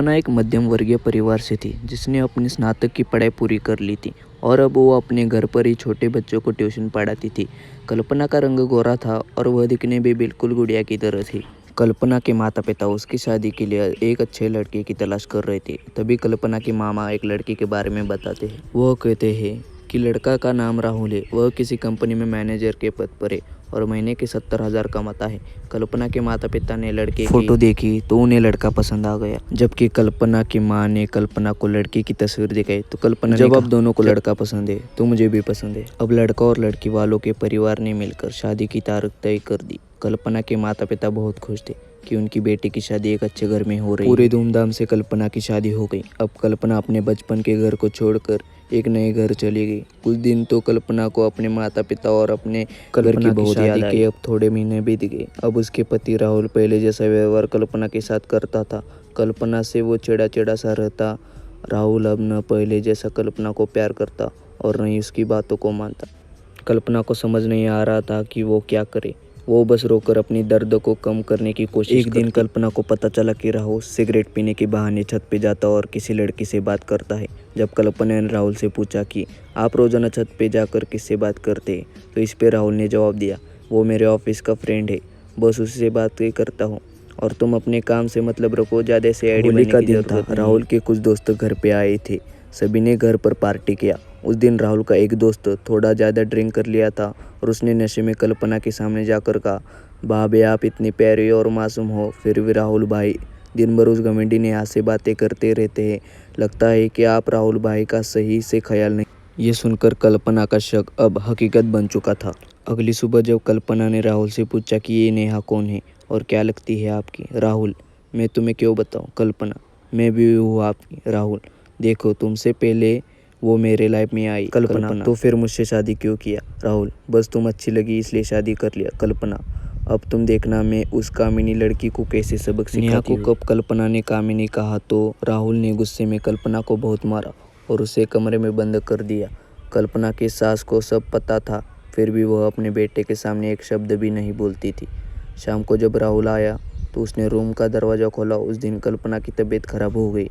कल्पना एक मध्यम वर्गीय परिवार से थी जिसने अपनी स्नातक की पढ़ाई पूरी कर ली थी और अब वो अपने घर पर ही छोटे बच्चों को ट्यूशन पढ़ाती थी। कल्पना का रंग गोरा था और वह दिखने भी बिल्कुल गुड़िया की तरह थी। कल्पना के माता पिता उसकी शादी के लिए एक अच्छे लड़के की तलाश कर रहे थे। तभी कल्पना के मामा एक लड़के के बारे में बताते हैं। वह कहते हैं कि लड़का का नाम राहुल है, वह किसी कंपनी में मैनेजर के पद पर है और महीने के 70,000 कमाता है। कल्पना के माता पिता ने लड़के की फोटो देखी तो उन्हें लड़का पसंद आ गया, जबकि कल्पना की माँ ने कल्पना को लड़की की तस्वीर दिखाई तो कल्पना जब अब दोनों को लड़का पसंद है तो मुझे भी पसंद है। अब लड़का और लड़की वालों के परिवार ने मिलकर शादी की तारीख तय कर दी। कल्पना के माता पिता बहुत खुश थे कि उनकी बेटी की शादी एक अच्छे घर में हो रही है। पूरे धूमधाम से कल्पना की शादी हो गई। अब कल्पना अपने बचपन के घर को छोड़कर एक नए घर चली गई। कुछ दिन तो कल्पना को अपने माता पिता और अपने घर की बहुत याद आई। अब थोड़े महीने बीत गए। अब उसके पति राहुल पहले जैसा व्यवहार कल्पना के साथ करता था। कल्पना से वो चिड़ा सा रहता। राहुल अब न पहले जैसा कल्पना को प्यार करता और न ही उसकी बातों को मानता। कल्पना को समझ नहीं आ रहा था कि वो क्या करे। वो बस रोकर अपनी दर्द को कम करने की कोशिश एक दिन कल्पना को पता चला कि राहुल सिगरेट पीने के बहाने छत पे जाता और किसी लड़की से बात करता है। जब कल्पना ने राहुल से पूछा कि आप रोजाना छत पे जाकर किससे बात करते हैं, तो इस पे राहुल ने जवाब दिया, वो मेरे ऑफिस का फ्रेंड है, बस उससे बात करता हूँ और तुम अपने काम से मतलब रखो, ज़्यादा से आईडी बनने की जरूरत नहीं। राहुल के कुछ दोस्त घर पे आए थे। सभी ने घर पर पार्टी किया। उस दिन राहुल का एक दोस्त थोड़ा ज़्यादा ड्रिंक कर लिया था और उसने नशे में कल्पना के सामने जाकर कहा, भाभी आप इतनी प्यारी और मासूम हो, फिर भी राहुल भाई दिन भर उस घमंडी नेहा से बातें करते रहते हैं। लगता है कि आप राहुल भाई का सही से ख्याल नहीं। ये सुनकर कल्पना का शक अब हकीकत बन चुका था। अगली सुबह जब कल्पना ने राहुल से पूछा कि ये नेहा कौन है और क्या लगती है आपकी? राहुल, मैं तुम्हें क्यों बताऊँ? कल्पना, मैं भी हूँ आपकी। राहुल, देखो तुमसे पहले वो मेरे लाइफ में आई। कल्पना, तो फिर मुझसे शादी क्यों किया? राहुल, बस तुम अच्छी लगी इसलिए शादी कर लिया। कल्पना, अब तुम देखना मैं उस कामिनी लड़की को कैसे सबक सिखाती हूँ। कब कल्पना ने कामिनी कहा तो राहुल ने गुस्से में कल्पना को बहुत मारा और उसे कमरे में बंद कर दिया। कल्पना की सास को सब पता था, फिर भी वह अपने बेटे के सामने एक शब्द भी नहीं बोलती थी। शाम को जब राहुल आया तो उसने रूम का दरवाज़ा खोला। उस दिन कल्पना की तबीयत खराब हो गई,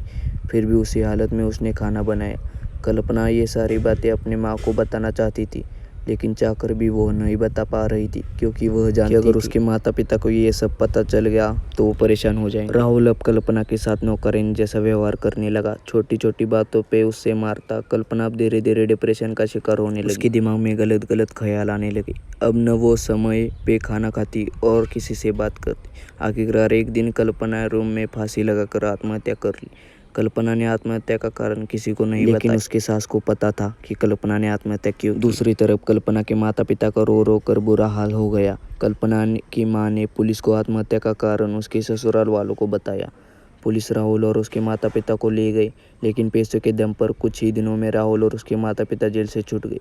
फिर भी उसी हालत में उसने खाना बनाया। कल्पना ये सारी बातें अपनी माँ को बताना चाहती थी, लेकिन चाहकर भी वो नहीं बता पा रही थी, क्योंकि वह जानती थी कि अगर उसके माता पिता को ये सब पता चल गया तो वो परेशान हो जाएंगे। राहुल अब कल्पना के साथ नौकरानी जैसा व्यवहार करने लगा, छोटी छोटी बातों पे उससे मारता। कल्पना अब धीरे धीरे डिप्रेशन का शिकार होने लगी। उसके दिमाग में गलत गलत ख्याल आने लगे। अब न वो समय पे खाना खाती और किसी से बात करती। आखिरकार एक दिन कल्पना रूम में फांसी लगाकर आत्महत्या कर ली। कल्पना ने आत्महत्या का कारण किसी को नहीं बताया, लेकिन उसकी सास को पता था कि कल्पना ने आत्महत्या क्यों की। दूसरी तरफ कल्पना के माता पिता का रो रो कर बुरा हाल हो गया। कल्पना की मां ने पुलिस को आत्महत्या का कारण उसके ससुराल वालों को बताया। पुलिस राहुल और उसके माता पिता को ले गई, लेकिन पैसों के दम पर कुछ ही दिनों में राहुल और उसके माता पिता जेल से छूट गए।